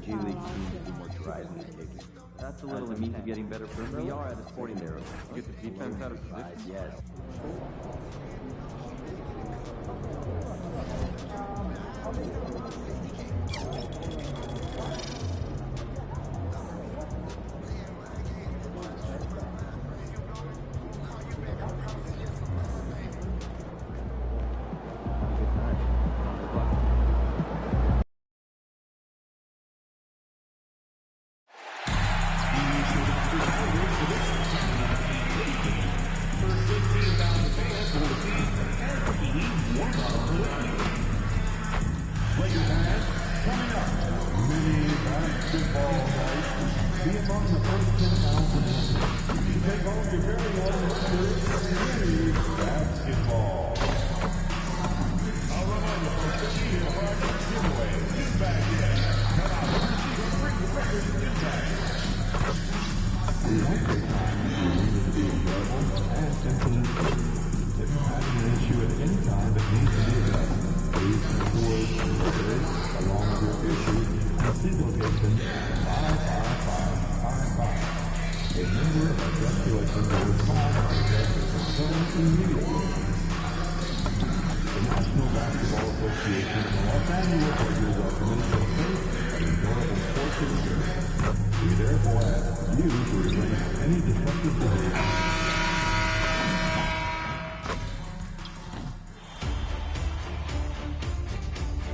G League teams do more driving than kicking. That's a little means of getting better for me. We are at a sporting arrow. Get the defense out of position. Yes.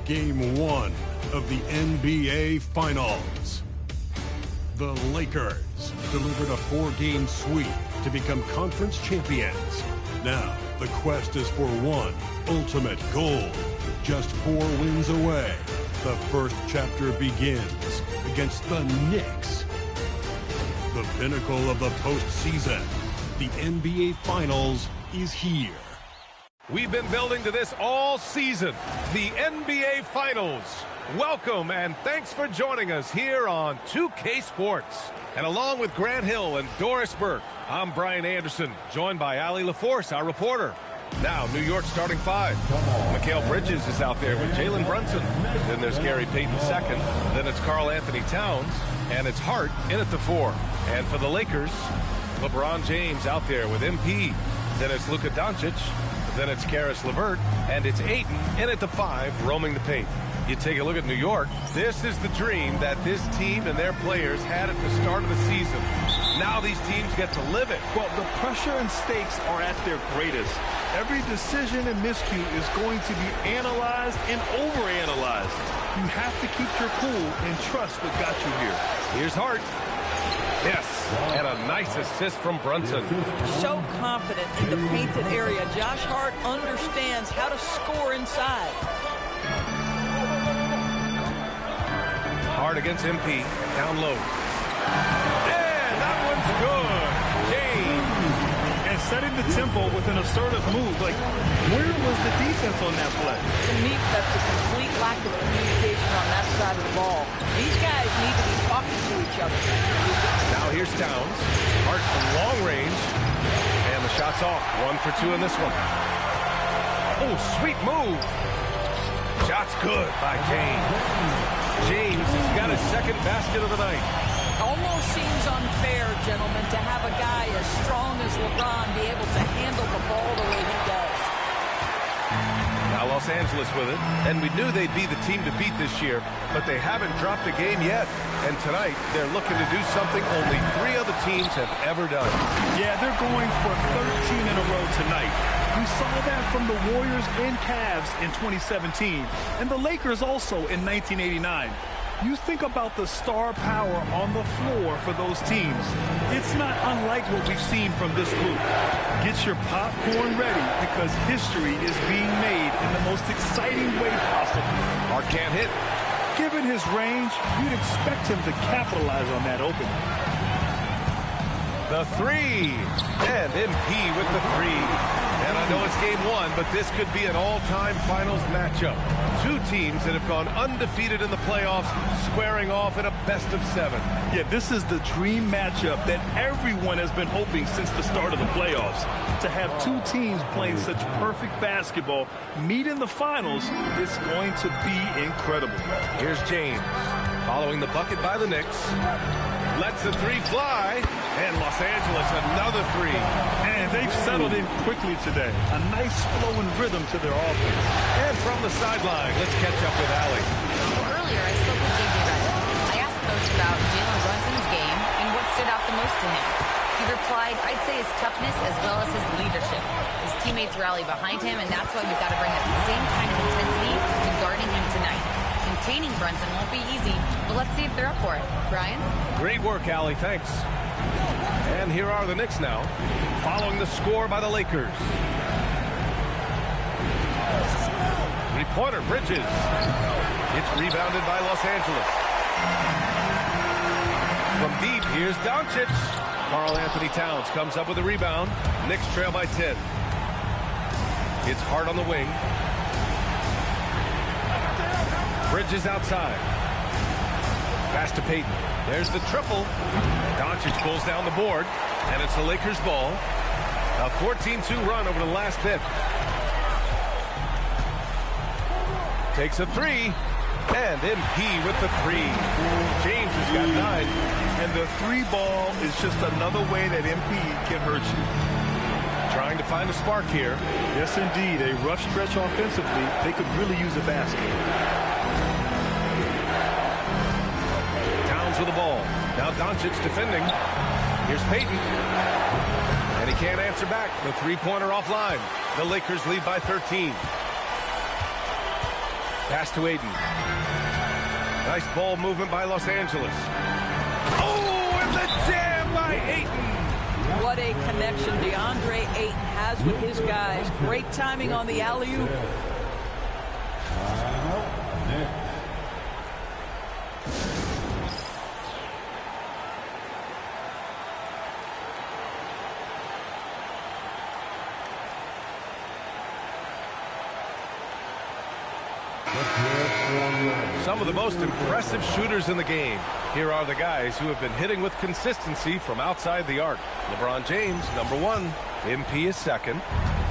Game 1 of the NBA Finals. The Lakers delivered a 4-game sweep to become conference champions. Now, the quest is for one ultimate goal. Just 4 wins away. The first chapter begins against the Knicks. The pinnacle of the postseason, the NBA Finals, is here. We've been building to this all season, the NBA Finals. Welcome and thanks for joining us here on 2K Sports. And along with Grant Hill and Doris Burke, I'm Brian Anderson, joined by Allie LaForce, our reporter. Now, New York starting 5. Mikal Bridges is out there with Jalen Brunson. Then there's Gary Payton second. Then it's Karl Anthony Towns. And it's Hart in at the 4. And for the Lakers, LeBron James out there with MP. Then it's Luka Doncic. Then it's Karis LeVert, and it's Ayton in at the 5, roaming the paint. You take a look at New York. This is the dream that this team and their players had at the start of the season. Now these teams get to live it. Well, the pressure and stakes are at their greatest. Every decision and miscue is going to be analyzed and overanalyzed. You have to keep your cool and trust what got you here. Here's Hart. Yes, and a nice assist from Brunson. So confident in the painted area. Josh Hart understands how to score inside. Hart against MP, down low. And that one's good. James. And setting the tempo with an assertive move. Like, where was the defense on that play? To me, that's a complete lack of communication on that side of the ball. These guys need to be talking to each other. Now here's Towns. Hart from long range. And the shot's off. 1 for 2 in this one. Oh, sweet move. Shot's good by James. James has got his second basket of the night. Almost seems unfair, gentlemen, to have a guy as strong as LeBron be able to handle the ball the way he does. Now Los Angeles with it, and we knew they'd be the team to beat this year, but they haven't dropped a game yet. And tonight, they're looking to do something only 3 other teams have ever done. Yeah, they're going for 13 in a row tonight. We saw that from the Warriors and Cavs in 2017, and the Lakers also in 1989. You think about the star power on the floor for those teams. It's not unlike what we've seen from this group. Get your popcorn ready because history is being made in the most exciting way possible. Hart can't hit. Given his range, you'd expect him to capitalize on that opening. The 3. And MP with the 3. And I know it's game 1, but this could be an all-time finals matchup. 2 teams that have gone undefeated in the playoffs, squaring off in a best-of-7. Yeah, this is the dream matchup that everyone has been hoping since the start of the playoffs. To have 2 teams playing such perfect basketball meet in the finals is going to be incredible. Here's James. Following the bucket by the Knicks. Lets the three fly. And Los Angeles, another three. And they've settled in quickly today. A nice flowing rhythm to their offense. And from the sideline, let's catch up with Allie. Well, earlier, I spoke with J.J. Redick. I asked Coach about Jalen Brunson's game and what stood out the most to him. He replied, I'd say his toughness as well as his leadership. His teammates rally behind him, and that's why we've got to bring that same kind of intensity to guarding him tonight. Containing Brunson won't be easy, but let's see if they're up for it. Brian? Great work, Allie. Thanks. And here are the Knicks now, following the score by the Lakers. Three-pointer, Bridges. It's rebounded by Los Angeles. From deep, here's Doncic. Karl Anthony Towns comes up with a rebound. Knicks trail by 10. It's Hart on the wing. Bridges outside. Pass to Payton. There's the triple. Doncic pulls down the board, and it's the Lakers' ball. A 14-2 run over the last bit. Takes a three, and MP with the three. James has got 9. And the three ball is just another way that MP can hurt you. Trying to find a spark here. Yes, indeed. A rough stretch offensively. They could really use a basket. Towns with the ball. Now Doncic defending. Here's Payton. And he can't answer back. The three-pointer offline. The Lakers lead by 13. Pass to Ayton. Nice ball movement by Los Angeles. Oh, and the jam by Ayton. What a connection DeAndre Ayton has with his guys. Great timing on the alley-oop. Some of the most impressive shooters in the game. Here are the guys who have been hitting with consistency from outside the arc. LeBron James, number 1. MP is second.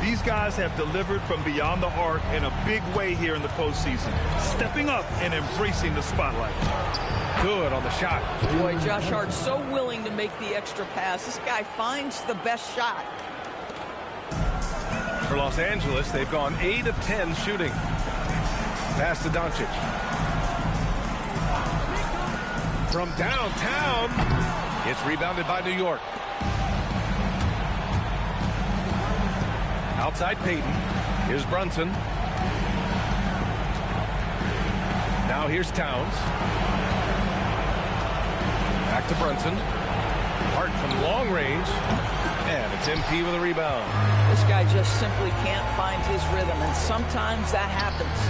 These guys have delivered from beyond the arc in a big way here in the postseason, stepping up and embracing the spotlight. Good on the shot. Boy, Josh Hart so willing to make the extra pass. This guy finds the best shot. For Los Angeles, they've gone 8 of 10 shooting. Pass to Doncic. From downtown, it's rebounded by New York. Outside Payton. Here's Brunson. Now here's Towns. Back to Brunson. Hart from long range. And it's MP with a rebound. This guy just simply can't find his rhythm, and sometimes that happens.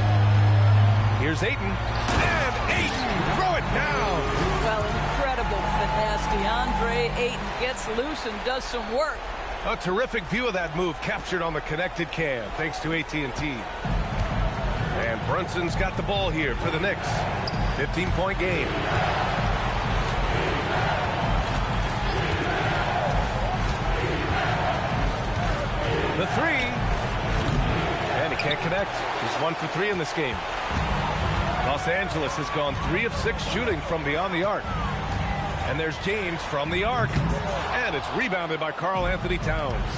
Here's Ayton. And Ayton, throw it down. Well, incredible finesse. DeAndre Ayton gets loose and does some work. A terrific view of that move captured on the connected cam, thanks to AT&T. And Brunson's got the ball here for the Knicks. 15-point game. The three. And he can't connect. He's 1 for 3 in this game. Los Angeles has gone 3 of 6 shooting from beyond the arc. And there's James from the arc. And it's rebounded by Karl Anthony Towns.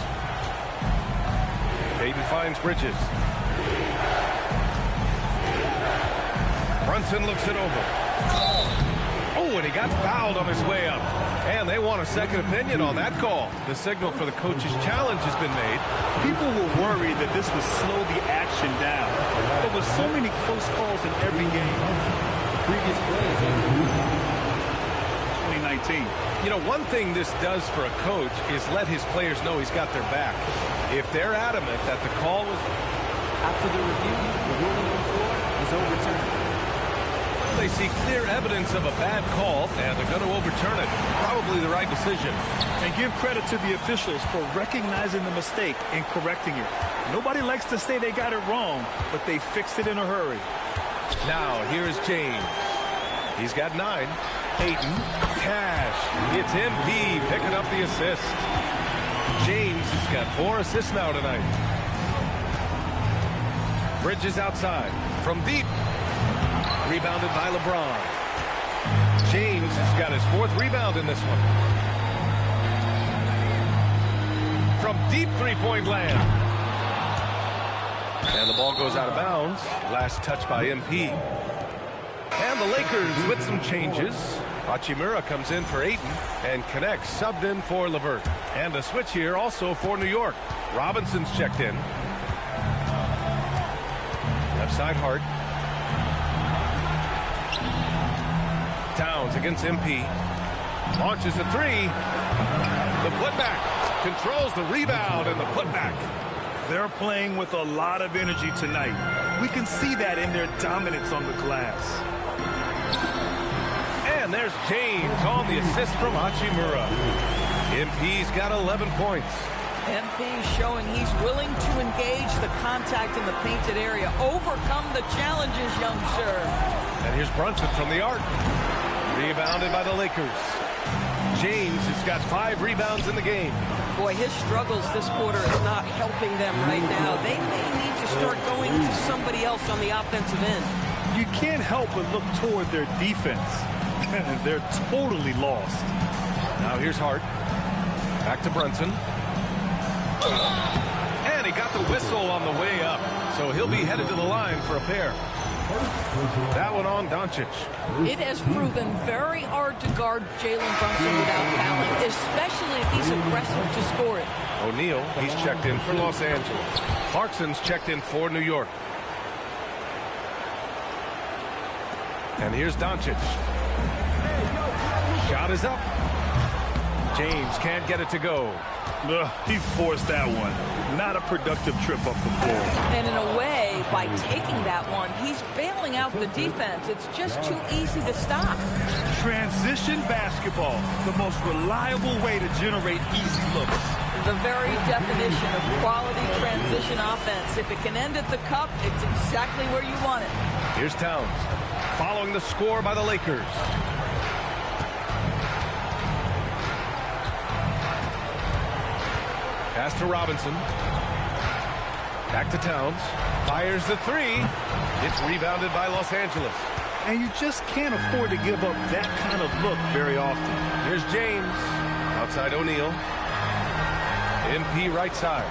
Payton finds Bridges. Brunson looks it over. Oh, and he got fouled on his way up. And they want a second opinion on that call. The signal for the coach's challenge has been made. People were worried that this would slow the action down. But with so many close calls in every game, Previous plays. 2019. You know, one thing this does for a coach is let his players know he's got their back. If they're adamant that the call was... After the review, the ruling on the floor is overturned. They see clear evidence of a bad call, and they're going to overturn it. Probably the right decision. And give credit to the officials for recognizing the mistake and correcting it. Nobody likes to say they got it wrong, but they fixed it in a hurry. Now, here's James. He's got 9. Ayton. Cash. It's MP picking up the assist. James has got 4 assists now tonight. Bridges outside. From deep. Rebounded by LeBron. James has got his 4th rebound in this one. From deep three-point land. And the ball goes out of bounds. Last touch by MP. And the Lakers with some changes. Hachimura comes in for Ayton and connects, subbed in for LeVert. And a switch here also for New York. Robinson's checked in. Left side Hart. Towns against MP. Launches a 3. The putback. Controls the rebound and the putback. They're playing with a lot of energy tonight. We can see that in their dominance on the glass. And there's James on the assist from Hachimura. MP's got 11 points. MP showing he's willing to engage the contact in the painted area. Overcome the challenges, young sir. And here's Brunson from the arc. Rebounded by the Lakers. James has got 5 rebounds in the game. Boy, his struggles this quarter is not helping them right now. They may need to start going to somebody else on the offensive end. You can't help but look toward their defense. They're totally lost. Now here's Hart. Back to Brunson. And he got the whistle on the way up. So he'll be headed to the line for a pair. That one on Doncic. It has proven very hard to guard Jalen Brunson without fouling, especially if he's aggressive to score it. O'Neal, he's checked in for Los Angeles. Clarkson's checked in for New York. And here's Doncic. Shot is up. James can't get it to go. He forced that one. Not a productive trip up the floor. And in a way, by taking that one, he's bailing out the defense. It's just too easy to stop. Transition basketball, the most reliable way to generate easy looks. The very definition of quality transition offense. If it can end at the cup, it's exactly where you want it. Here's Towns, following the score by the Lakers. Pass to Robinson. Back to Towns. Fires the 3. It's rebounded by Los Angeles. And you just can't afford to give up that kind of look very often. Here's James. Outside O'Neal. MP right side.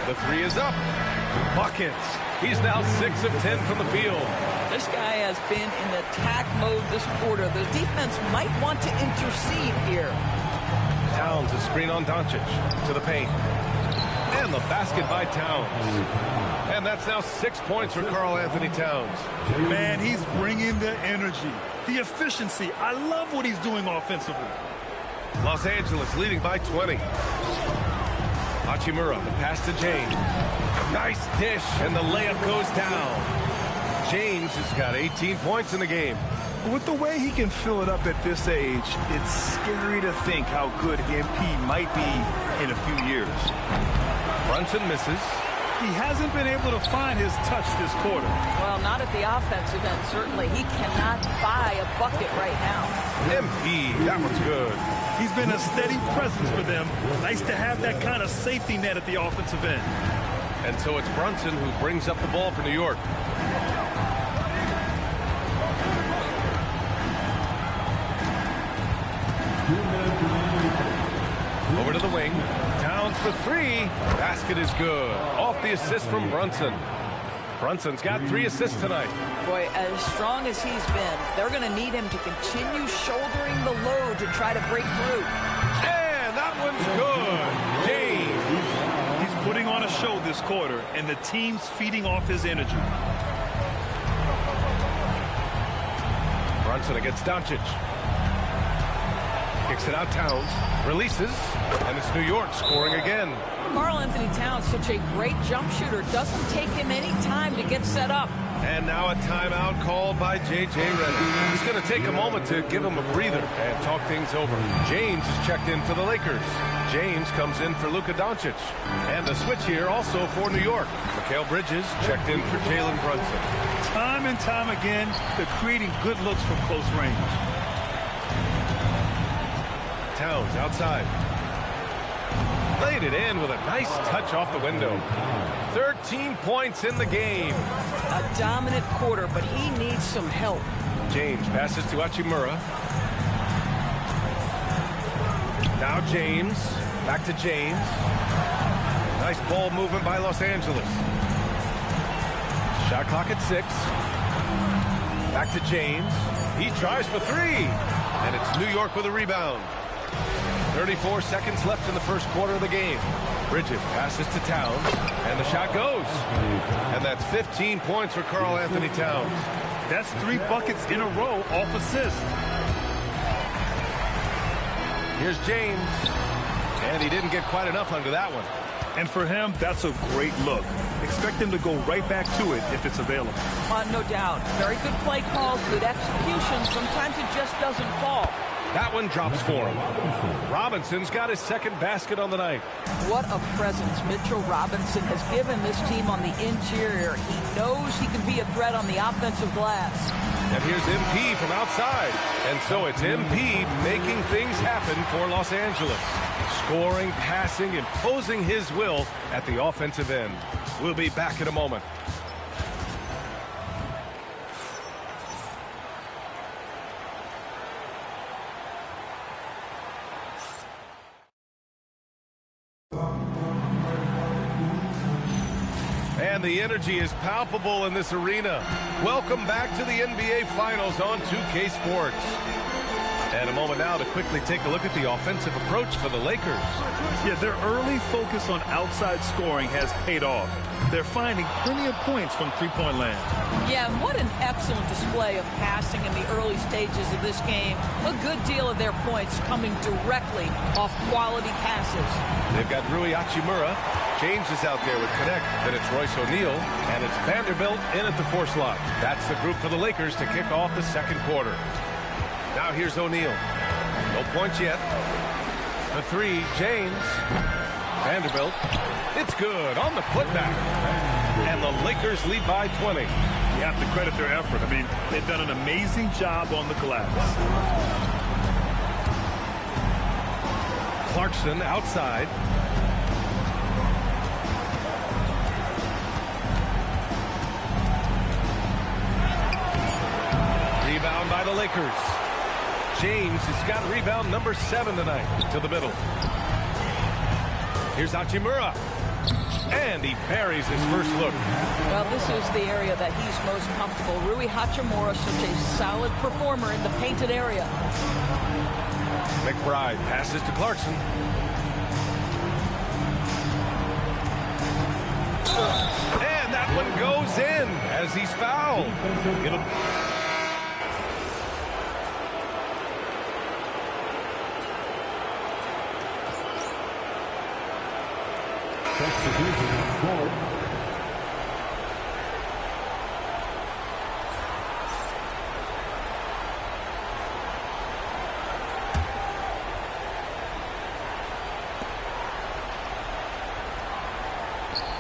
The 3 is up. Buckets. He's now 6 of 10 from the field. This guy has been in attack mode this quarter. The defense might want to intercede here. Towns, a screen on Doncic to the paint. And the basket by Towns. And that's now 6 points for Karl-Anthony Towns. Man, he's bringing the energy, the efficiency. I love what he's doing offensively. Los Angeles leading by 20. Hachimura, the pass to James. Nice dish, and the layup goes down. James has got 18 points in the game. With the way he can fill it up at this age, it's scary to think how good MP might be in a few years. Brunson misses. He hasn't been able to find his touch this quarter. Well, not at the offensive end, certainly. He cannot buy a bucket right now. MP, that one's good. He's been a steady presence for them. Nice to have that kind of safety net at the offensive end. And so it's Brunson who brings up the ball for New York. Over to the wing. Towns for 3. Basket is good. Off the assist from Brunson. Brunson's got 3 assists tonight. Boy, as strong as he's been, they're going to need him to continue shouldering the load to try to break through. And that one's good. James. He's putting on a show this quarter, and the team's feeding off his energy. Brunson against Doncic. Kicks it out, Towns. Releases. And it's New York scoring again. Karl-Anthony Towns, such a great jump shooter. Doesn't take him any time to get set up. And now a timeout called by J.J. Redick. He's going to take a moment to give him a breather and talk things over. James is checked in for the Lakers. James comes in for Luka Doncic. And a switch here also for New York. Mikal Bridges checked in for Jalen Brunson. Time and time again, they're creating good looks from close range. Towns outside. Laid it in with a nice touch off the window. 13 points in the game. a dominant quarter, but he needs some help. James passes to Hachimura. Now James. Back to James. Nice ball movement by Los Angeles. Shot clock at 6. Back to James. He tries for 3. And it's New York with a rebound. 34 seconds left in the first quarter of the game. Bridges passes to Towns. And the shot goes. And that's 15 points for Karl Anthony Towns. That's 3 buckets in a row off assist. Here's James. And he didn't get quite enough under that one. And for him, that's a great look. Expect him to go right back to it if it's available. No doubt. Very good play call, good execution. Sometimes it just doesn't fall. That one drops for him. Robinson's got his second basket on the night. What a presence Mitchell Robinson has given this team on the interior. He knows he can be a threat on the offensive glass. And here's MP from outside. And so it's MP making things happen for Los Angeles. Scoring, passing, imposing his will at the offensive end. We'll be back in a moment. And the energy is palpable in this arena. Welcome back to the NBA Finals on 2K Sports. And a moment now to quickly take a look at the offensive approach for the Lakers. Yeah, their early focus on outside scoring has paid off. They're finding plenty of points from three-point land. Yeah, and what an excellent display of passing in the early stages of this game. A good deal of their points coming directly off quality passes. They've got Rui Hachimura. James is out there with Connect. Then it's Royce O'Neal. And it's Vanderbilt in at the 4 slot. That's the group for the Lakers to kick off the second quarter. Now here's O'Neal. No points yet. The 3, James. Vanderbilt. It's good on the putback. And the Lakers lead by 20. You have to credit their effort. I mean, they've done an amazing job on the glass. Clarkson outside. Rebound by the Lakers. James has got rebound number 7 tonight to the middle. Here's Hachimura. And he buries his first look. Well, this is the area that he's most comfortable. Rui Hachimura, such a solid performer in the painted area. McBride passes to Clarkson. And that one goes in as he's fouled.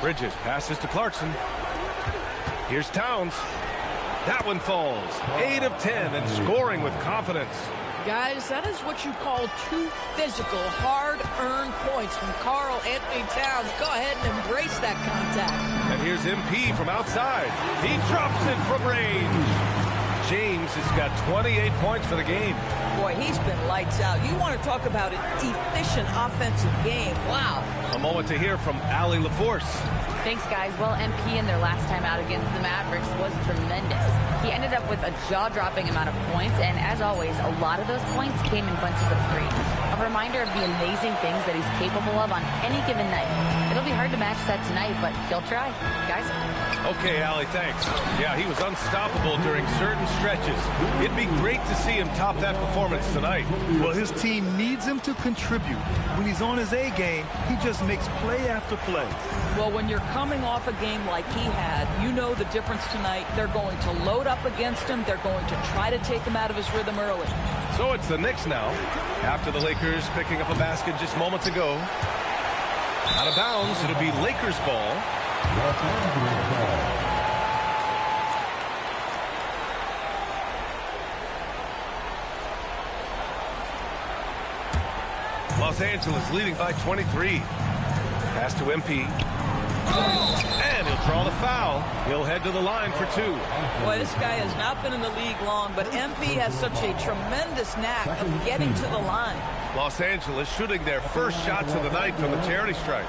Bridges passes to Clarkson. Here's Towns. That one falls. 8 of 10 and scoring with confidence. Guys, that is what you call 2 physical, hard-earned points from Karl Anthony Towns. Go ahead and embrace that contact. And here's MP from outside. He drops it from range. James has got 28 points for the game. Boy, he's been lights out. You want to talk about an efficient offensive game. Wow. A moment to hear from Allie LaForce. Thanks, guys. Well, MP in their last time out against the Mavericks was tremendous. He ended up with a jaw-dropping amount of points, and as always, a lot of those points came in bunches of 3. A reminder of the amazing things that he's capable of on any given night. It'll be hard to match that tonight, but he'll try. Guys? Okay, Allie, thanks. Yeah, he was unstoppable during certain stretches. It'd be great to see him top that performance tonight. Well, his team needs him to contribute. When he's on his A game, he just makes play after play. Well, when you're coming off a game like he had, you know the difference tonight. They're going to load up against him. They're going to try to take him out of his rhythm early. So it's the Knicks now, after the Lakers picking up a basket just moments ago. Out of bounds, it'll be Lakers ball. Los Angeles leading by 23. Pass to MP. And he'll draw the foul. He'll head to the line for 2. Boy, this guy has not been in the league long, but MP has such a tremendous knack of getting to the line. Los Angeles shooting their first shots of the night from the charity stripe.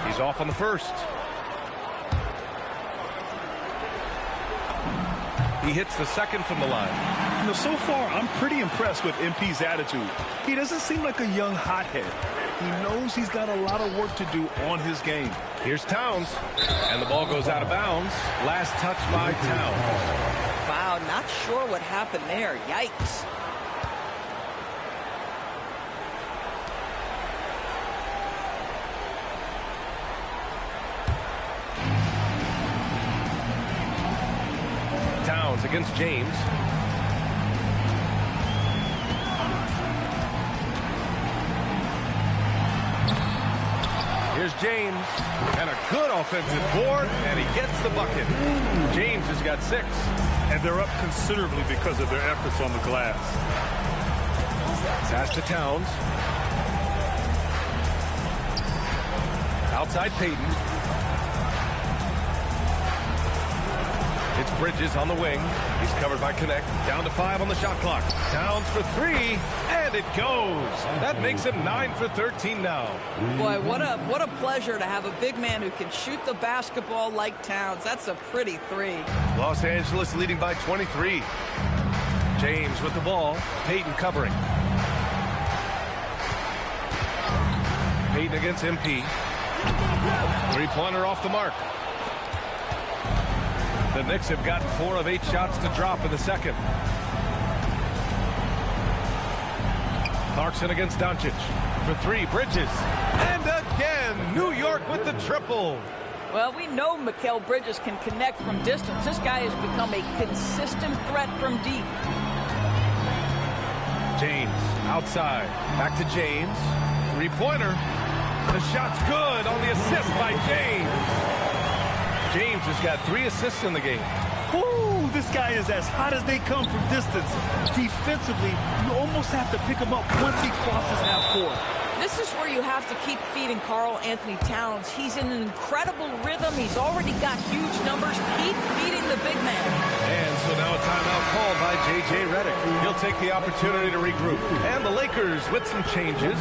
He's off on the first. He hits the second from the line. You know, so far, I'm pretty impressed with MP's attitude. He doesn't seem like a young hothead. He knows he's got a lot of work to do on his game. Here's Towns, and the ball goes out of bounds. Last touch by Towns. Wow, not sure what happened there. Yikes. Towns against James. Here's James, and a good offensive board, and he gets the bucket. James has got 6. And they're up considerably because of their efforts on the glass. Pass to Towns. Outside Payton. It's Bridges on the wing. He's covered by Connect. Down to 5 on the shot clock. Towns for 3, and it goes. That makes it 9 for 13 now. Boy, what a pleasure to have a big man who can shoot the basketball like Towns. That's a pretty 3. Los Angeles leading by 23. James with the ball. Payton covering. Payton against MP. 3-pointer off the mark. The Knicks have gotten 4 of 8 shots to drop in the second. Clarkson against Doncic. For 3, Bridges. And again, New York with the triple. Well, we know Mikal Bridges can connect from distance. This guy has become a consistent threat from deep. James outside. Back to James. 3-pointer. The shot's good on the assist by James. James has got 3 assists in the game. Ooh, this guy is as hot as they come from distance. Defensively, you almost have to pick him up once he crosses half court. This is where you have to keep feeding Karl Anthony Towns. He's in an incredible rhythm. He's already got huge numbers. Keep feeding the big man. And so now a timeout called by J.J. Redick. He'll take the opportunity to regroup. And the Lakers with some changes.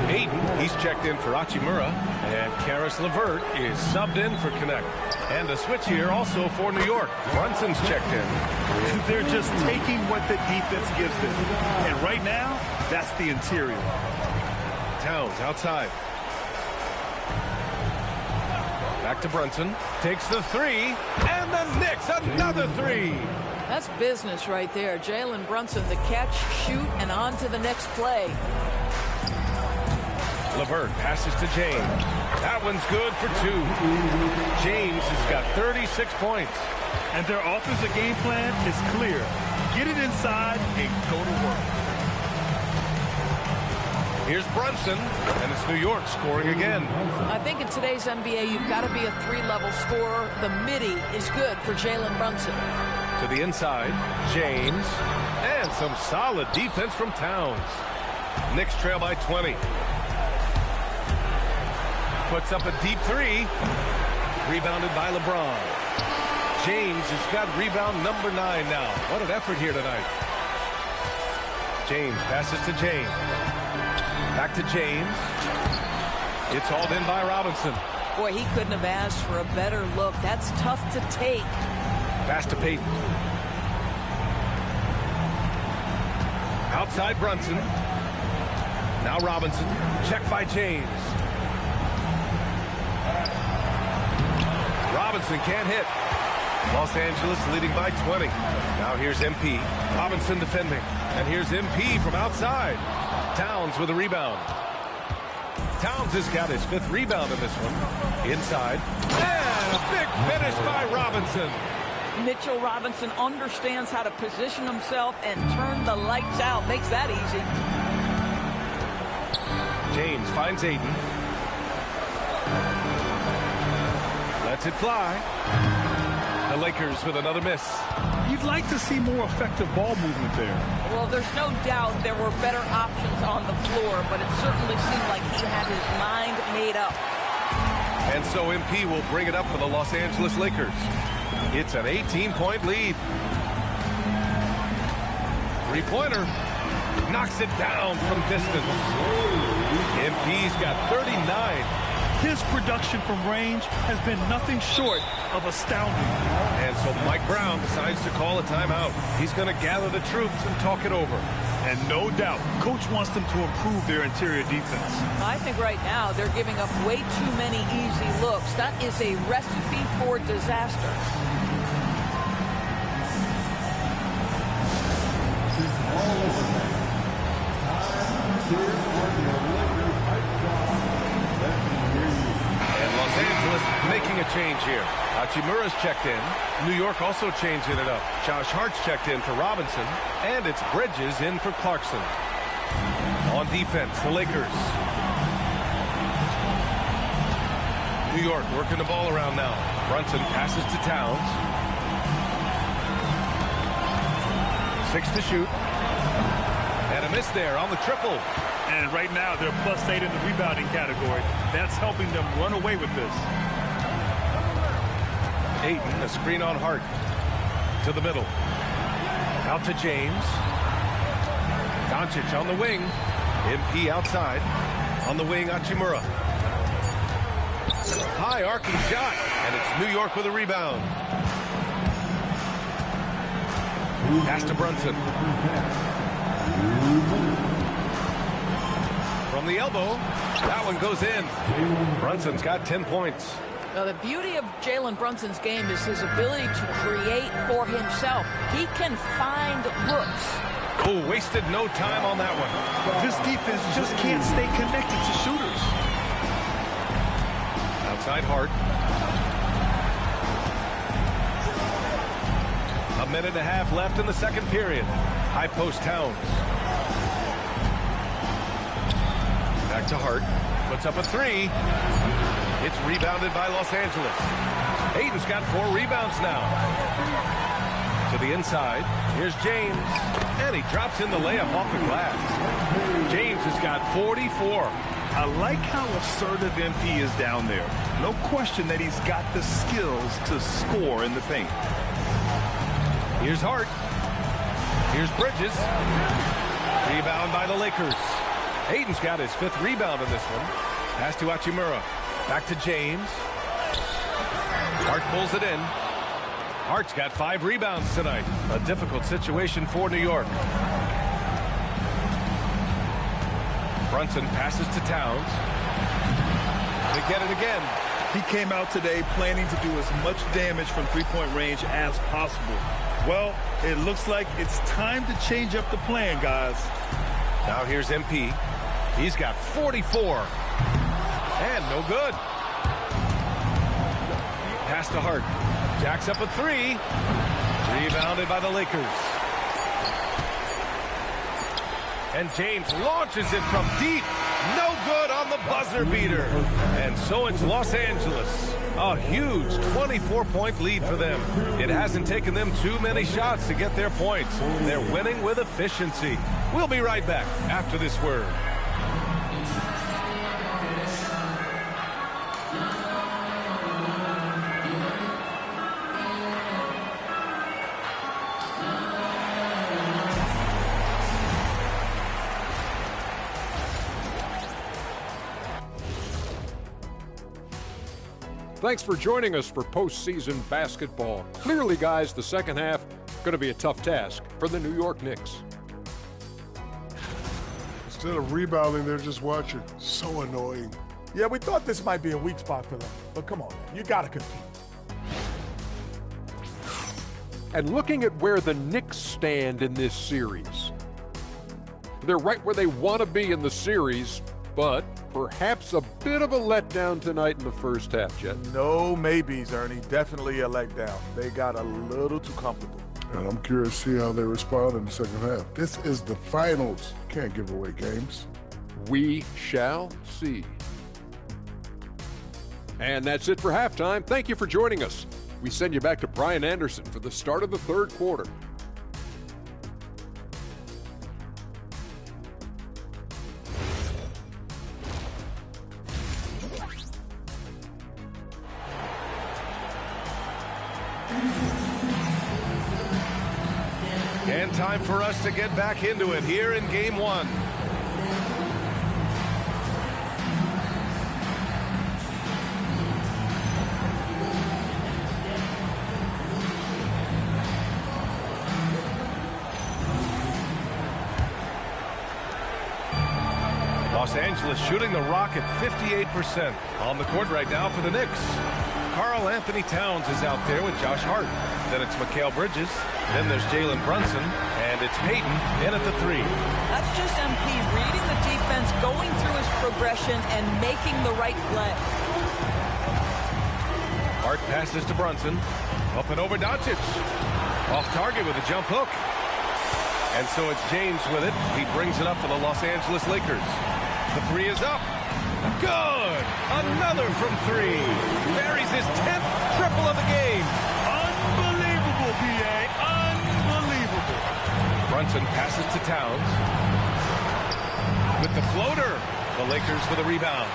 Aiden, he's checked in for Hachimura. And Karis LeVert is subbed in for Connect. And a switch here also for New York. Brunson's checked in. They're just taking what the defense gives them. And right now, that's the interior. Towns outside. Back to Brunson. Takes the 3. And the Knicks another 3. That's business right there. Jalen Brunson, the catch, shoot, and on to the next play. LeVert passes to James. That one's good for 2. James has got 36 points. And their offensive game plan is clear. Get it inside and go to work. Here's Brunson, and it's New York scoring again. I think in today's NBA, you've got to be a 3-level scorer. The midi is good for Jalen Brunson. To the inside, James, and some solid defense from Towns. Knicks trail by 20. Puts up a deep 3. Rebounded by LeBron. James has got rebound number 9 now. What an effort here tonight. James passes to James. Back to James. It's hauled in by Robinson. Boy, he couldn't have asked for a better look. That's tough to take. Pass to Payton. Outside Brunson. Now Robinson. Checked by James. Robinson can't hit. Los Angeles leading by 20. Now here's MP. Robinson defending. And here's MP from outside. Towns with a rebound. Towns has got his 5th rebound in this one. Inside. And a big finish by Robinson. Mitchell Robinson understands how to position himself and turn the lights out. Makes that easy. James finds Aiden. Lets it fly. The Lakers with another miss. You'd like to see more effective ball movement there. Well, there's no doubt there were better options on the floor, but it certainly seemed like he had his mind made up. And so MP will bring it up for the Los Angeles Lakers. It's an 18-point lead. Three-pointer. Knocks it down from distance. MP's got 39. His production from range has been nothing short of astounding. And so Mike Brown decides to call a timeout. He's going to gather the troops and talk it over. And no doubt, Coach wants them to improve their interior defense. I think right now they're giving up way too many easy looks. That is a recipe for disaster. And Los Angeles making a change here. Hachimura's checked in. New York also changing it up. Josh Hart's checked in for Robinson. And it's Bridges in for Clarkson. On defense, the Lakers. New York working the ball around now. Brunson passes to Towns. 6 to shoot. And a miss there on the triple. And right now, they're +8 in the rebounding category. That's helping them run away with this. Ayton, a screen on Hart. To the middle. Out to James. Doncic on the wing. MP outside. On the wing, Hachimura. High arcing shot. And it's New York with a rebound. Pass to Brunson. From the elbow. That one goes in. Brunson's got 10 points. Now, the beauty of Jalen Brunson's game is his ability to create for himself. He can find looks. Oh, wasted no time on that one. This defense just can't stay connected to shooters. Outside Hart. A minute and a half left in the second period. High post Towns. Back to Hart. Puts up a three. It's rebounded by Los Angeles. Ayton's got 4 rebounds now. To the inside. Here's James. And he drops in the layup off the glass. James has got 44. I like how assertive MP is down there. No question that he's got the skills to score in the paint. Here's Hart. Here's Bridges. Rebound by the Lakers. Ayton's got his 5th rebound in this one. Pass to Hachimura. Back to James. Hart pulls it in. Hart's got 5 rebounds tonight. A difficult situation for New York. Brunson passes to Towns. They get it again. He came out today planning to do as much damage from three-point range as possible. Well, it looks like it's time to change up the plan, guys. Now here's MP. He's got 44. And no good. Pass to Hart. Jacks up a 3. Rebounded by the Lakers. And James launches it from deep. No good on the buzzer beater. And so it's Los Angeles. A huge 24-point lead for them. It hasn't taken them too many shots to get their points. They're winning with efficiency. We'll be right back after this word. Thanks for joining us for postseason basketball. Clearly, guys, the second half going to be a tough task for the New York Knicks. Instead of rebounding, they're just watching. So annoying. Yeah, we thought this might be a weak spot for them. But come on, man. You got to compete. And looking at where the Knicks stand in this series, they're right where they want to be in the series, but perhaps a bit of a letdown tonight in the first half, Jet. No maybes, Ernie. Definitely a letdown. They got a little too comfortable. And I'm curious to see how they respond in the second half. This is the finals. Can't give away games. We shall see. And that's it for halftime. Thank you for joining us. We send you back to Brian Anderson for the start of the third quarter. And time for us to get back into it here in game one. Los Angeles shooting the rock at 58%. On the court right now for the Knicks. Karl Anthony Towns is out there with Josh Hart. Then it's Mikal Bridges. Then there's Jalen Brunson. And it's Payton in at the three. That's just MP reading the defense, going through his progression, and making the right play. Hart passes to Brunson. Up and over Doncic. Off target with a jump hook. And so it's James with it. He brings it up for the Los Angeles Lakers. The three is up. Good. Another from three. Buries his 10th triple of the game. Unbelievable, PA. Unbelievable. Brunson passes to Towns. With the floater. The Lakers with a rebound.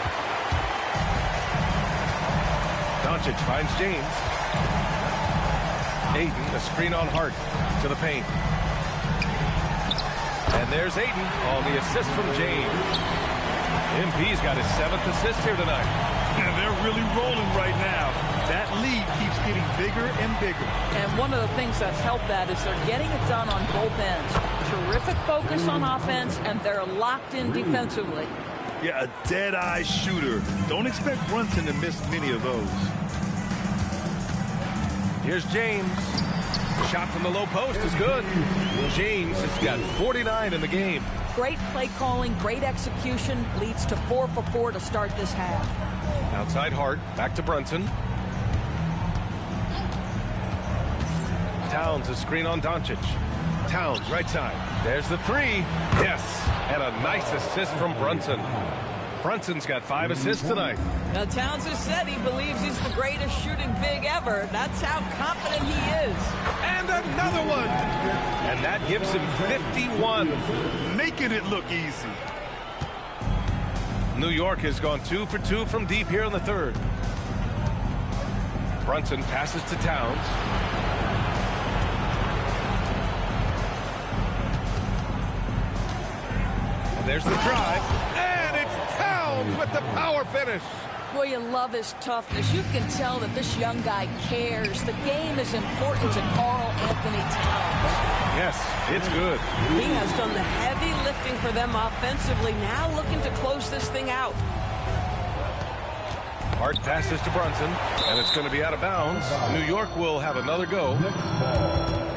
Doncic finds James. Ayton, a screen on Hart to the paint. And there's Ayton on the assist from James. MP's got his 7th assist here tonight. Yeah, they're really rolling right now. That lead keeps getting bigger and bigger. And one of the things that's helped that is they're getting it done on both ends. Terrific focus on offense, and they're locked in defensively. Yeah, a dead-eye shooter. Don't expect Brunson to miss many of those. Here's James. Shot from the low post is good. James has got 49 in the game. Great play calling, great execution, leads to 4 for 4 to start this half. Outside Hart, back to Brunson. Towns, a screen on Doncic. Towns, right side. There's the three. Yes, and a nice assist from Brunson. Brunson's got 5 assists tonight. Now, Towns has said he believes he's the greatest shooting big ever. That's how confident he is. And another one. And that gives him 51. Making it look easy. New York has gone 2 for 2 from deep here in the third. Brunson passes to Towns. And there's the drive. And it's Towns with the power finish. Well, you love his toughness. You can tell that this young guy cares. The game is important to Karl Anthony Towns. Yes, it's good. He has done the heavy lifting for them offensively. Now looking to close this thing out. Hart passes to Brunson, and it's going to be out of bounds. New York will have another go.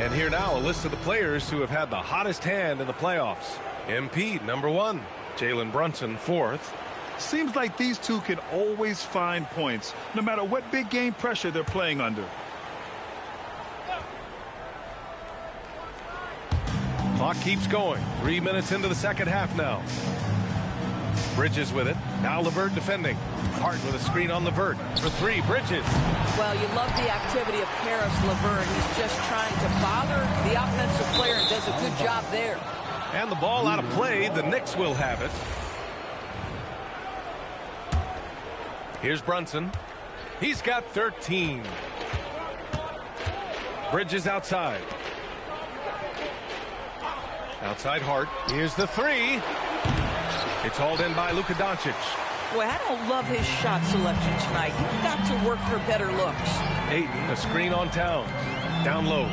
And here now, a list of the players who have had the hottest hand in the playoffs. MP, number 1. Jalen Brunson, 4th. Seems like these two can always find points, no matter what big game pressure they're playing under. Clock keeps going. 3 minutes into the second half now. Bridges with it. Now LeVert defending. Hart with a screen on LeVert. For 3, Bridges. Well, you love the activity of Karis LeVert. He's just trying to bother the offensive player and does a good job there. And the ball out of play. The Knicks will have it. Here's Brunson. He's got 13. Bridges outside. Outside Hart. Here's the 3. It's hauled in by Luka Doncic. Boy, I don't love his shot selection tonight. He's got to work for better looks. Ayton, a screen on Towns. Down low.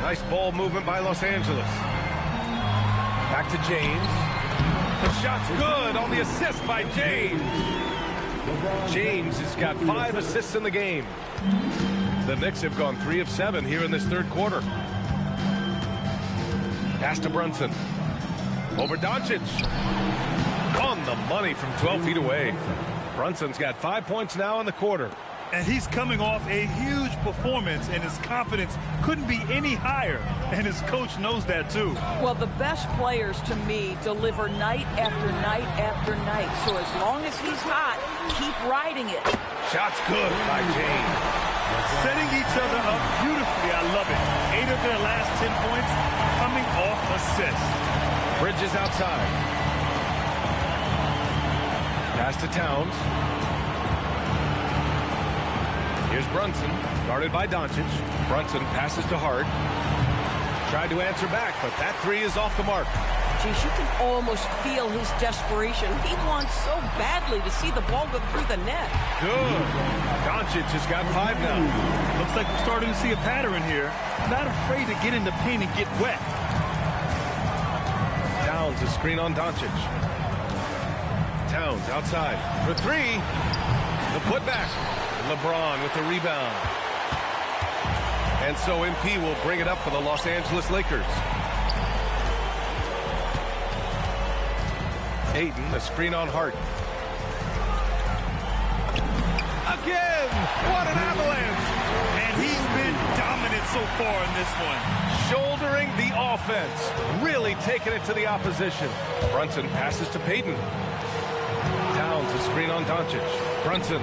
Nice ball movement by Los Angeles. Back to James. The shot's good on the assist by James. James has got 5 assists in the game. The Knicks have gone 3 of 7 here in this third quarter. Pass to Brunson. Over Doncic. On the money from 12 feet away. Brunson's got 5 points now in the quarter. And he's coming off a huge performance, and his confidence couldn't be any higher. And his coach knows that, too. Well, the best players, to me, deliver night after night after night. So as long as he's hot, keep riding it. Shot's good by James. Setting each other up beautifully. I love it. 8 of their last 10 points coming off assists. Bridges outside. Pass to Towns. Here's Brunson, guarded by Doncic. Brunson passes to Hart. Tried to answer back, but that three is off the mark. Geez, you can almost feel his desperation. He wants so badly to see the ball go through the net. Good. Doncic has got 5 now. Looks like we're starting to see a pattern here. Not afraid to get in the paint and get wet. Towns, a screen on Doncic. Towns outside for 3. The putback. LeBron with the rebound. And so MP will bring it up for the Los Angeles Lakers. Ayton, a screen on Hart. Again! What an avalanche! And he's been dominant so far in this one. Shouldering the offense. Really taking it to the opposition. Brunson passes to Payton. Towns, a screen on Doncic. Brunson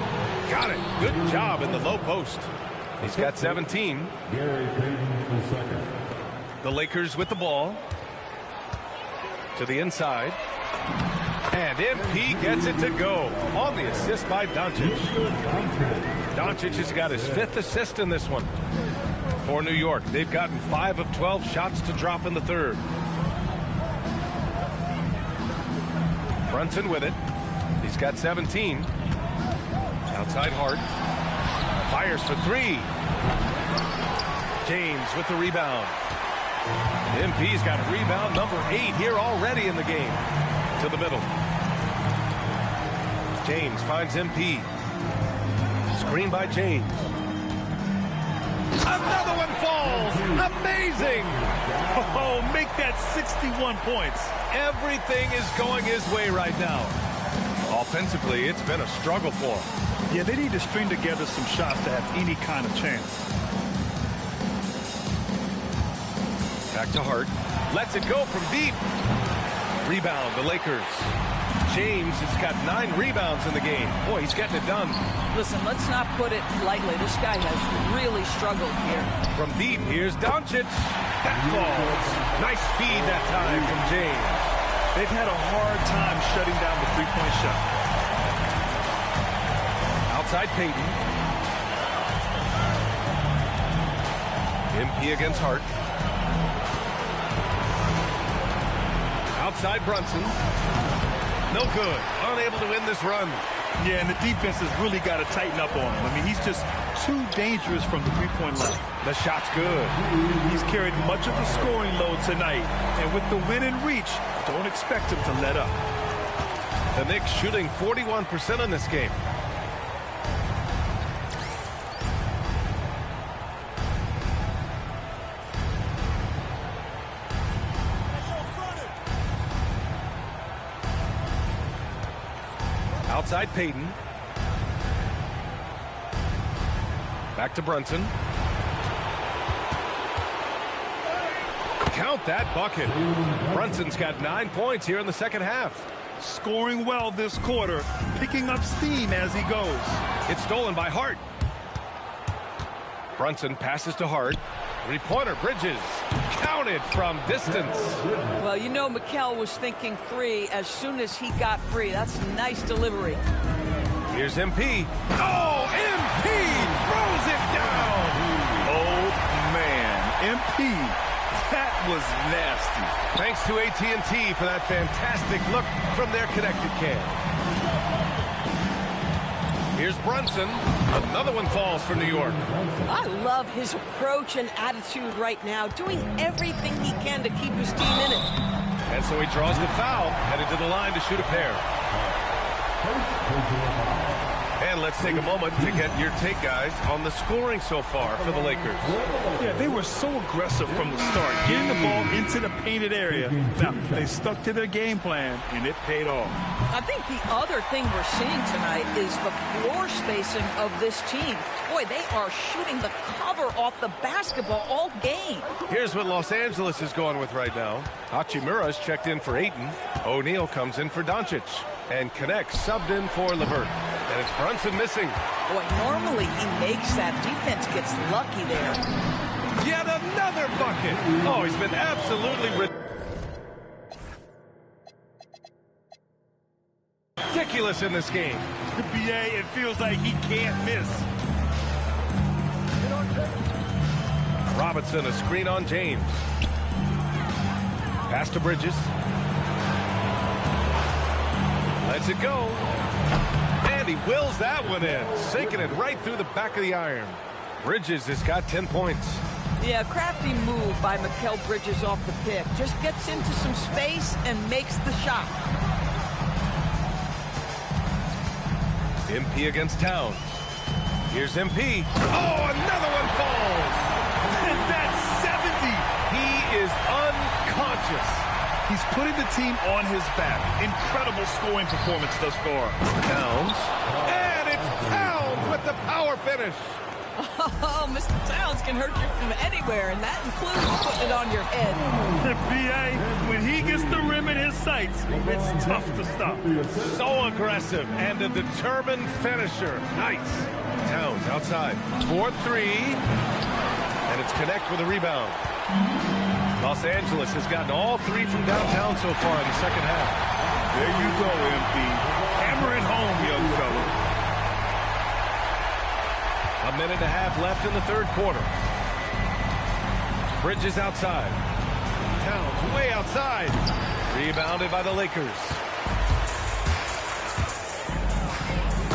got it. Good job in the low post. He's got 17. The Lakers with the ball. To the inside. And MP gets it to go on the assist by Doncic. Doncic has got his 5th assist in this one. For New York, they've gotten 5 of 12 shots to drop in the 3rd. Brunson with it. He's got 17. Outside Hart. Fires for 3. James with the rebound. MP's got rebound number 8 here already in the game. To the middle. James finds MP. Screen by James. Another one falls. Amazing. Oh, make that 61 points. Everything is going his way right now. Offensively, it's been a struggle for him. Yeah, they need to string together some shots to have any kind of chance. Back to Hart. Lets it go from deep. Rebound, the Lakers. James has got 9 rebounds in the game. Boy, he's getting it done. Listen, let's not put it lightly. This guy has really struggled here. From deep, here's Doncic. That falls. Nice feed that time from James. They've had a hard time shutting down the three-point shot. Outside Payton. MP against Hart. Outside Brunson. No good. Unable to win this run. Yeah, and the defense has really got to tighten up on him. I mean, he's just too dangerous from the three-point line. The shot's good. He's carried much of the scoring load tonight. And with the win and reach, don't expect him to let up. The Knicks shooting 41% in this game. Outside Payton. Back to Brunson. Count that bucket. Brunson's got 9 points here in the second half. Scoring well this quarter, picking up steam as he goes. It's stolen by Hart. Brunson passes to Hart. Three-pointer, Bridges. Counted from distance. Well, you know Mikel was thinking 3 as soon as he got free. That's nice delivery. Here's MP. Oh, MP throws it down. Oh, man. MP, that was nasty. Thanks to AT&T for that fantastic look from their connected cam. Here's Brunson. Another one falls for New York. I love his approach and attitude right now, doing everything he can to keep his team in it. And so he draws the foul, headed to the line to shoot a pair. And let's take a moment to get your take, guys, on the scoring so far for the Lakers. Yeah, they were so aggressive from the start, getting the ball into the painted area. Now, they stuck to their game plan, and it paid off. I think the other thing we're seeing tonight is the floor spacing of this team. Boy, they are shooting the cover off the basketball all game. Here's what Los Angeles is going with right now. Hachimura's checked in for Ayton. O'Neal comes in for Doncic. And connects, subbed in for LeVert. And it's Brunson missing. Boy, normally he makes that. Defense gets lucky there. Yet another bucket. Oh, he's been absolutely ridiculous in this game. The BA, it feels like he can't miss. Robinson, a screen on James. Pass to Bridges. Lets it go. And he wills that one in, sinking it right through the back of the iron. Bridges has got 10 points. Yeah, crafty move by Mikal Bridges off the pick. Just gets into some space and makes the shot. MP against Towns. Here's MP. Oh, another one falls. And that's 70. He is unconscious. He's putting the team on his back. Incredible scoring performance thus far. Towns. And it's Towns with the power finish. Oh, Mr. Towns can hurt you from anywhere, and that includes putting it on your head. B.A., when he gets the rim in his sights, it's tough to stop. So aggressive and a determined finisher. Nice. Towns outside. 4-3. And it's Connect with a rebound. Los Angeles has gotten all three from downtown so far in the second half. There you go, MP. Hammer it home, young fella. A minute and a half left in the third quarter. Bridges outside. Towns way outside. Rebounded by the Lakers.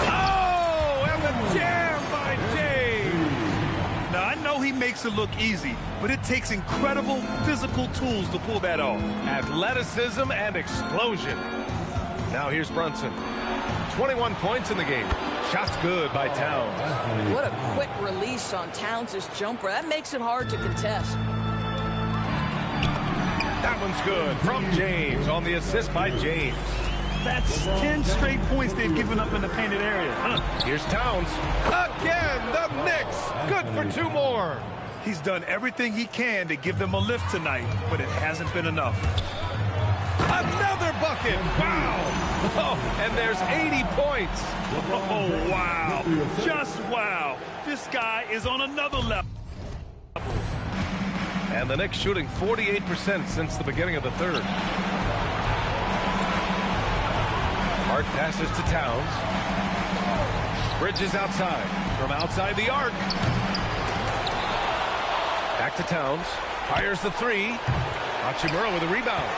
Oh, and the jam by James. Now, I know he makes it look easy, but it takes incredible physical tools to pull that off. Athleticism and explosion. Now here's Brunson. 21 points in the game. Shots good by Towns. What a quick release on Towns' jumper. That makes it hard to contest. That one's good from James on the assist by James. That's 10 straight points they've given up in the painted area. Here's Towns. Again, the Knicks. Good for two more. He's done everything he can to give them a lift tonight, but it hasn't been enough. Another bucket. Wow. Oh, and there's 80 points. Oh, wow. Just wow. This guy is on another level. And the Knicks shooting 48% since the beginning of the third. Hart passes to Towns. Bridges outside. From outside the arc. Back to Towns. Fires the three. Hachimura with a rebound.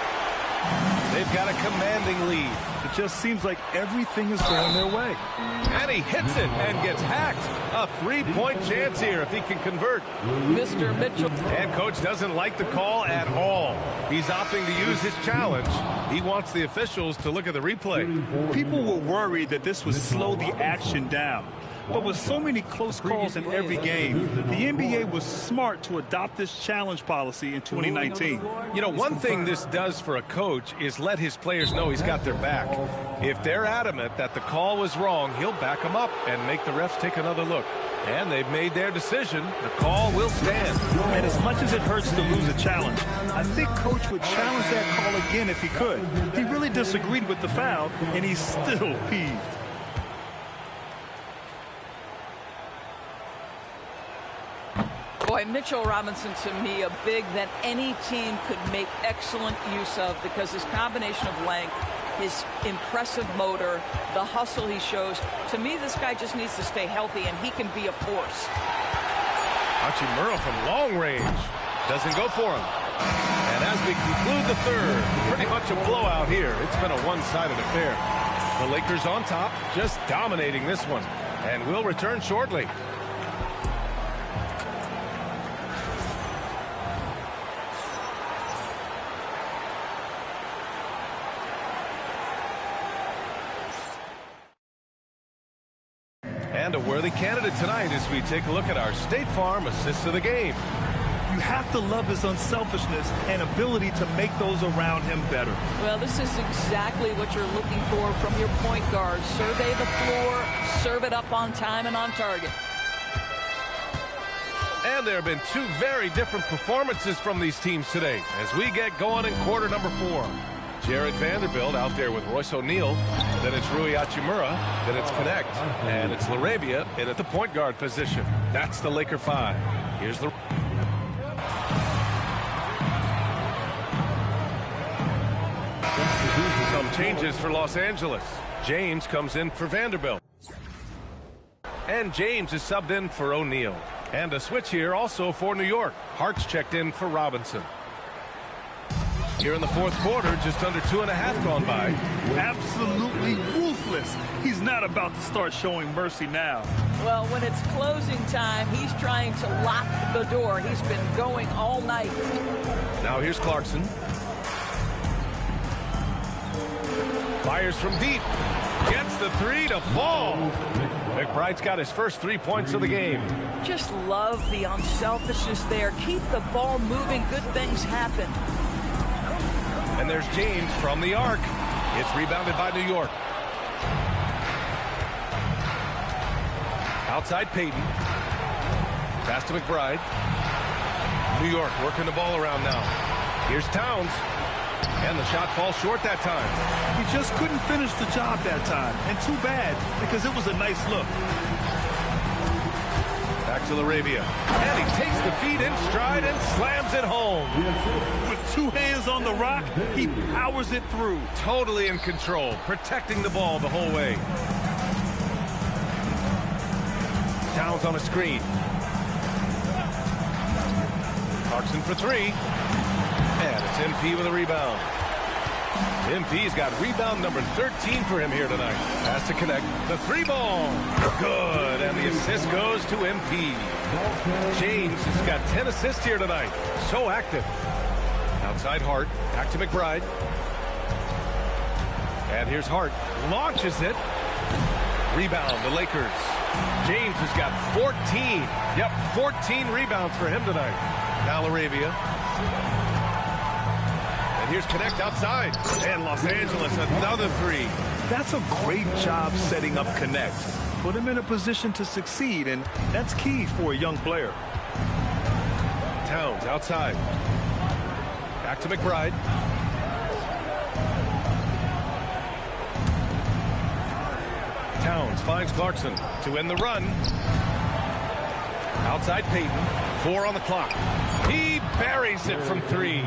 They've got a commanding lead. It just seems like everything is going their way. And he hits it and gets hacked. A three-point chance here if he can convert. Mr. Mitchell. And coach doesn't like the call at all. He's opting to use his challenge. He wants the officials to look at the replay. People were worried that this would slow the action down. But with so many close calls in every game, the NBA was smart to adopt this challenge policy in 2019. You know, one thing this does for a coach is let his players know he's got their back. If they're adamant that the call was wrong, he'll back them up and make the refs take another look. And they've made their decision. The call will stand. And as much as it hurts to lose a challenge, I think Coach would challenge that call again if he could. He really disagreed with the foul, and he's still peeved. Boy, Mitchell Robinson, to me, a big that any team could make excellent use of because his combination of length, his impressive motor, the hustle he shows. To me, this guy just needs to stay healthy, and he can be a force. Hachimura from long range. Doesn't go for him. And as we conclude the third, pretty much a blowout here. It's been a one-sided affair. The Lakers on top, just dominating this one. And we'll return shortly. And a worthy candidate tonight as we take a look at our State Farm assists of the game. You have to love his unselfishness and ability to make those around him better. Well, this is exactly what you're looking for from your point guard. Survey the floor, serve it up on time and on target. And there have been two very different performances from these teams today as we get going in quarter number 4. Jared Vanderbilt out there with Royce O'Neal. Then it's Rui Hachimura. Then it's Connect. And it's LaRavia in at the point guard position. That's the Laker 5. Here's the... Some changes for Los Angeles. James comes in for Vanderbilt. And James is subbed in for O'Neal. And a switch here also for New York. Hart's checked in for Robinson. Here in the fourth quarter, just under 2.5 gone by. Absolutely ruthless. He's not about to start showing mercy now. Well, when it's closing time, he's trying to lock the door. He's been going all night. Now here's Clarkson. Fires from deep. Gets the 3 to fall. McBride's got his first 3 points of the game. Just love the unselfishness there. Keep the ball moving. Good things happen. And there's James from the arc. It's rebounded by New York. Outside Payton. Pass to McBride. New York working the ball around now. Here's Towns. And the shot falls short that time. He just couldn't finish the job that time. And too bad, because it was a nice look. Back to LaRavia. And he takes the feed in stride and slams it home. With 2 hands on the rock, he powers it through. Totally in control, protecting the ball the whole way. Towns on a screen. Clarkson for 3. And it's MP with a rebound. MP's got rebound number 13 for him here tonight. Has to connect. The 3 ball. Good. And the assist goes to MP. James has got 10 assists here tonight. So active. Outside Hart. Back to McBride. And here's Hart. Launches it. Rebound, the Lakers. James has got 14. Yep, 14 rebounds for him tonight. Now LaRavia. Here's Connect outside. And Los Angeles, another 3. That's a great job setting up Connect. Put him in a position to succeed, and that's key for a young player. Towns outside. Back to McBride. Towns finds Clarkson to end the run. Outside Payton. 4 on the clock. He buries it from 3.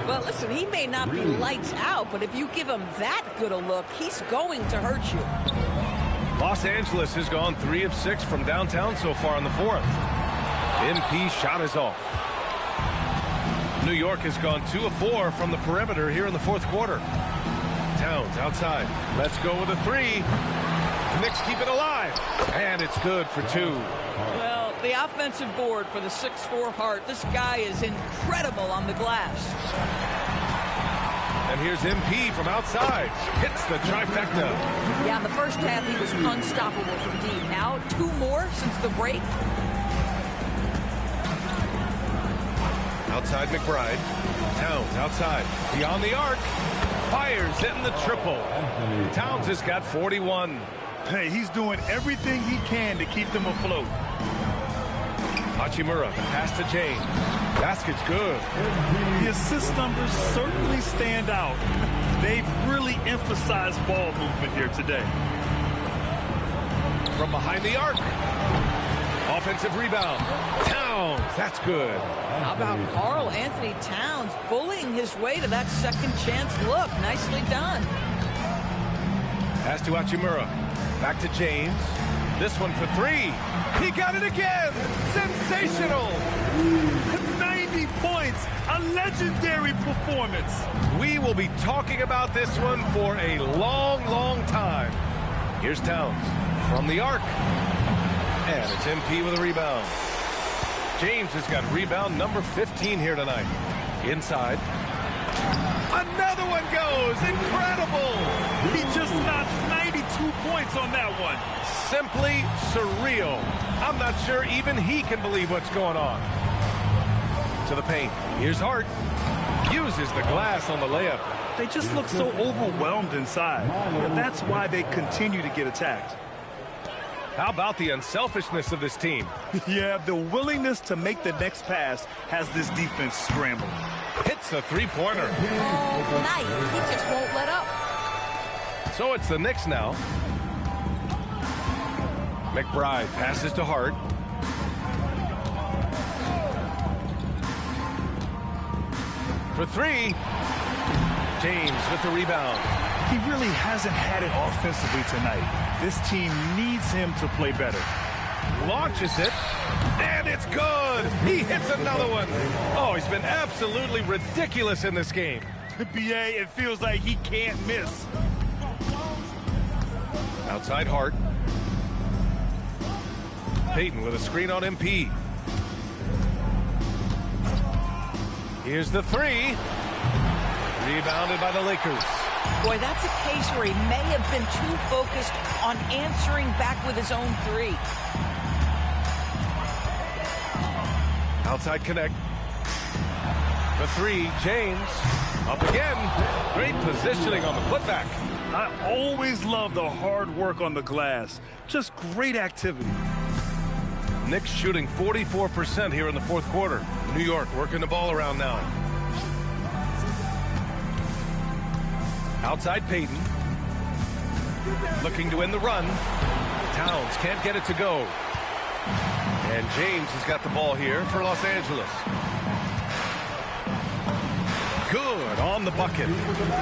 Well, listen, he may not be lights out, but if you give him that good a look, he's going to hurt you. Los Angeles has gone 3 of 6 from downtown so far in the fourth. MP shot is off. New York has gone 2 of 4 from the perimeter here in the fourth quarter. Towns outside. Let's go with a 3. Knicks keep it alive. And it's good for 2. Well, the offensive board for the 6'4" Hart. This guy is incredible on the glass. And here's MP from outside. Hits the trifecta. Yeah, in the first half, he was unstoppable from deep. Now, 2 more since the break. Outside McBride. Towns outside. Beyond the arc. Fires hitting the triple. Towns has got 41. Hey, he's doing everything he can to keep them afloat. Hachimura, pass to James. Basket's good. The assist numbers certainly stand out. They've really emphasized ball movement here today. From behind the arc. Offensive rebound. Towns, that's good. How about Karl Anthony Towns bullying his way to that second chance look? Nicely done. Pass to Hachimura. Back to James. This one for 3. He got it again. Sensational. 90 points. A legendary performance. We will be talking about this one for a long, long time. Here's Towns from the arc. And it's MP with a rebound. James has got rebound number 15 here tonight. Inside. Another one goes. Incredible. He just knocked 92 points on that one. Simply surreal. I'm not sure even he can believe what's going on. To the paint. Here's Hart. Uses the glass on the layup. They just look so overwhelmed inside. And that's why they continue to get attacked. How about the unselfishness of this team? Yeah, the willingness to make the next pass has this defense scrambling. Hits a three-pointer. All night. He just won't let up. So it's the Knicks now. McBride passes to Hart. For three. James with the rebound. He really hasn't had it offensively tonight. This team needs him to play better. Launches it, and it's good. He hits another one. Oh, he's been absolutely ridiculous in this game. BA, it feels like he can't miss. Outside Hart. Payton with a screen on MP. Here's the three. Rebounded by the Lakers. Boy, that's a case where he may have been too focused on answering back with his own three. Outside connect. The three, James. Up again. Great positioning on the putback. I always love the hard work on the glass. Just great activity. Knicks shooting 44% here in the fourth quarter. New York working the ball around now. Outside Payton. Looking to end the run. Towns can't get it to go. And James has got the ball here for Los Angeles. Good on the bucket.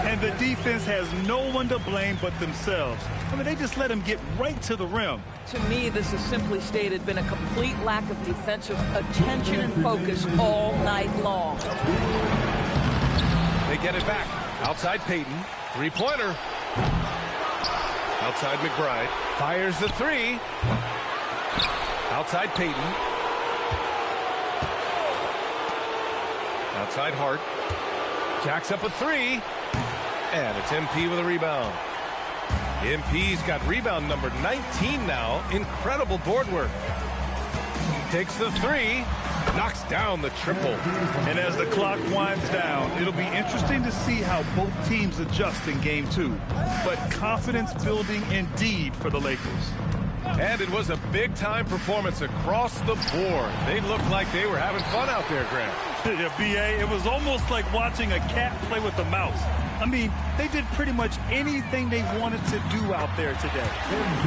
And the defense has no one to blame but themselves. I mean, they just let him get right to the rim. To me, this has simply stated been a complete lack of defensive attention and focus all night long. They get it back. Outside Payton. Three-pointer. Outside McBride. Fires the three. Outside Payton. Outside Hart. Jacks up a three. And it's MP with a rebound. MP's got rebound number 19 now. Incredible board work. Takes the three. Knocks down the triple. And as the clock winds down, it'll be interesting to see how both teams adjust in game two. But confidence building indeed for the Lakers. And it was a big-time performance across the board. They looked like they were having fun out there, Grant. Yeah, BA, it was almost like watching a cat play with a mouse. I mean, they did pretty much anything they wanted to do out there today.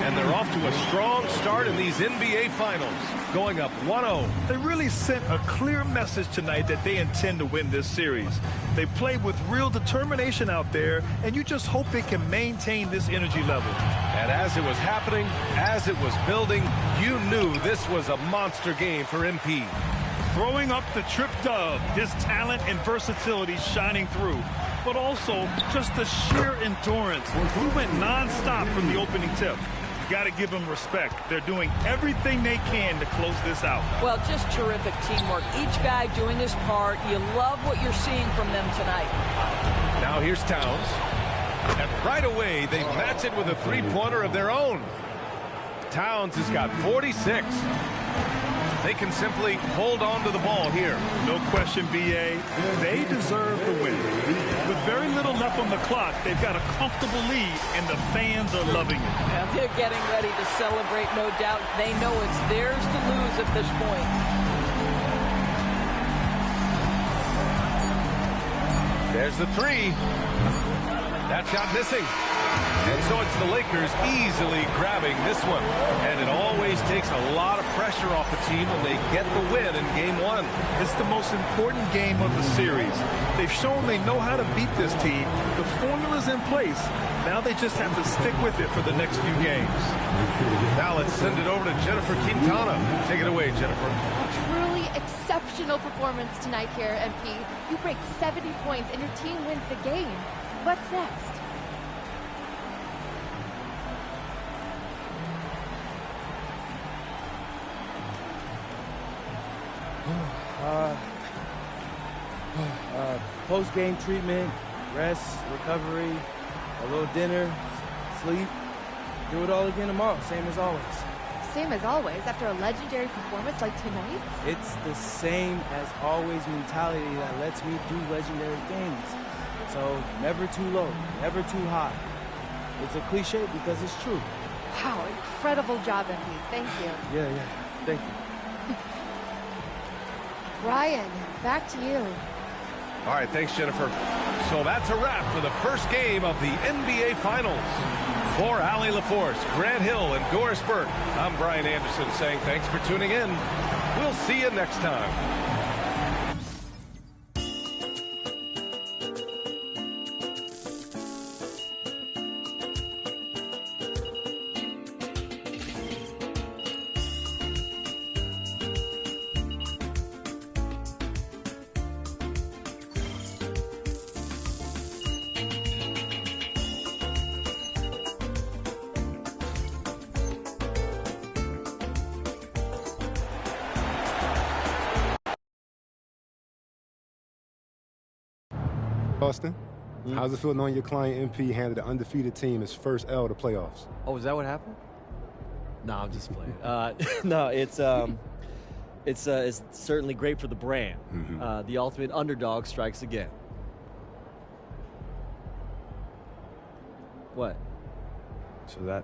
And they're off to a strong start in these NBA Finals, going up 1-0. They really sent a clear message tonight that they intend to win this series. They played with real determination out there, and you just hope they can maintain this energy level. And as it was happening, as it was building, you knew this was a monster game for MP. Throwing up the trip dub, his talent and versatility shining through. But also just the sheer endurance. He went nonstop from the opening tip. You got to give him respect. They're doing everything they can to close this out. Well, just terrific teamwork. Each guy doing his part. You love what you're seeing from them tonight. Now here's Towns. And right away, they match it with a three-pointer of their own. Towns has got 46. They can simply hold on to the ball here. No question, BA. They deserve the win. With very little left on the clock, they've got a comfortable lead, and the fans are loving it. Yeah, they're getting ready to celebrate, no doubt. They know it's theirs to lose at this point. There's the three. That shot missing. And so it's the Lakers easily grabbing this one. And it always takes a lot of pressure off a team when they get the win in game one. It's the most important game of the series. They've shown they know how to beat this team. The formula's in place. Now they just have to stick with it for the next few games. Now let's send it over to Jennifer Quintana. Take it away, Jennifer. A truly exceptional performance tonight here, MP. You break 70 points and your team wins the game. What's next? post-game treatment, rest, recovery, a little dinner, sleep. Do it all again tomorrow, same as always. Same as always, after a legendary performance like tonight? It's the same as always mentality that lets me do legendary things. So never too low, never too high. It's a cliche because it's true. Wow, incredible job, MP. Thank you. Yeah, thank you. Ryan, back to you. All right, thanks, Jennifer. So that's a wrap for the first game of the NBA Finals. For Allie LaForce, Grant Hill, and Doris Burke, I'm Brian Anderson saying thanks for tuning in. We'll see you next time. Austin, how's it feel knowing your client MP handed the undefeated team his first L to playoffs? Oh, is that what happened? No, I'm just playing. No, it's certainly great for the brand. The ultimate underdog strikes again. What? So that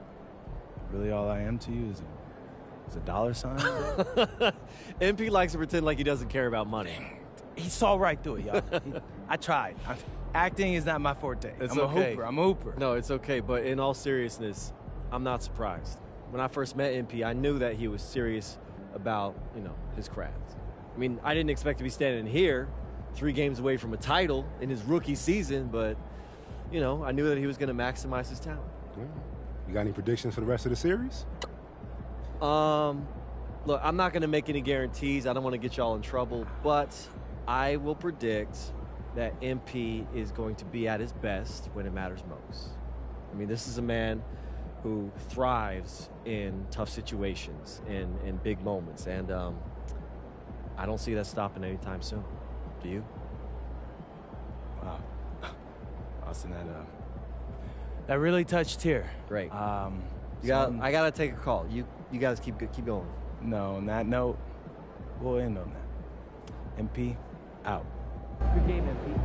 really all I am to you is a dollar sign? MP likes to pretend like he doesn't care about money. He saw right through it, y'all. I tried. Acting is not my forte. I'm a hooper. No, it's okay. But in all seriousness, I'm not surprised. When I first met MP, I knew that he was serious about, his craft. I mean, I didn't expect to be standing here 3 games away from a title in his rookie season, but, I knew that he was going to maximize his talent. Yeah. You got any predictions for the rest of the series? Look, I'm not going to make any guarantees. I don't want to get y'all in trouble, but I will predict that MP is going to be at his best when it matters most. I mean, this is a man who thrives in tough situations, in big moments, and I don't see that stopping anytime soon. Do you? Wow. Austin, that really touched here. Great. I gotta take a call. You guys keep going. No, on that note, we'll end on that. MP, out. Good game, MP.